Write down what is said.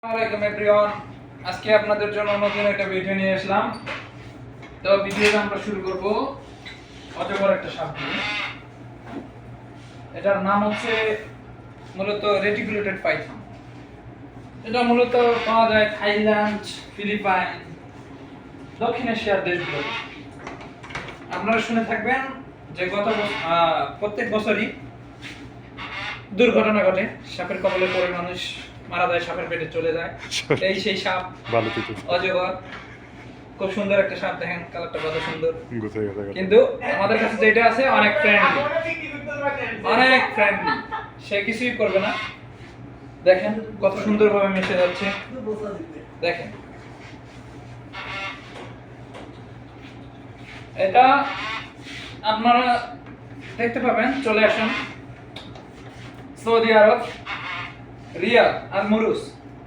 আসসালামু এভরিওয়ান, আজকে আপনাদের জন্য নতুন একটা ভিডিও নিয়ে আসলাম। তো ভিডিওটা আমরা শুরু করব অজগর একটা সাপ দিয়ে। এটার নাম হচ্ছে মূলত রেটিকুলেটেড পাইথন। এটা মূলত পাওয়া যায় থাইল্যান্ড, ফিলিপাইন, দক্ষিণ এশিয়ার দেশগুলোতে। আপনারা শুনে থাকবেন যে প্রত্যেক বছরই দুর্ঘটনা ঘটে, সাপের কবলে পড়ে মানুষ মারা যায়, সাপের পেটে চলে যায়। এই সেই সাপ অজগর। খুব সুন্দর একটা সাপ, দেখেন কালারটা কত সুন্দর। কিন্তু আমাদের কাছে যেটা আছে অনেক ফ্রেন্ডলি, সে কিছুই করবে না। দেখেন কত সুন্দরভাবে মিশে যাচ্ছে, দেখেন। এটা আপনারা দেখতে পাবেন, চলে আসুন সৌদি আরব, রিয়াদ আর মুরুস।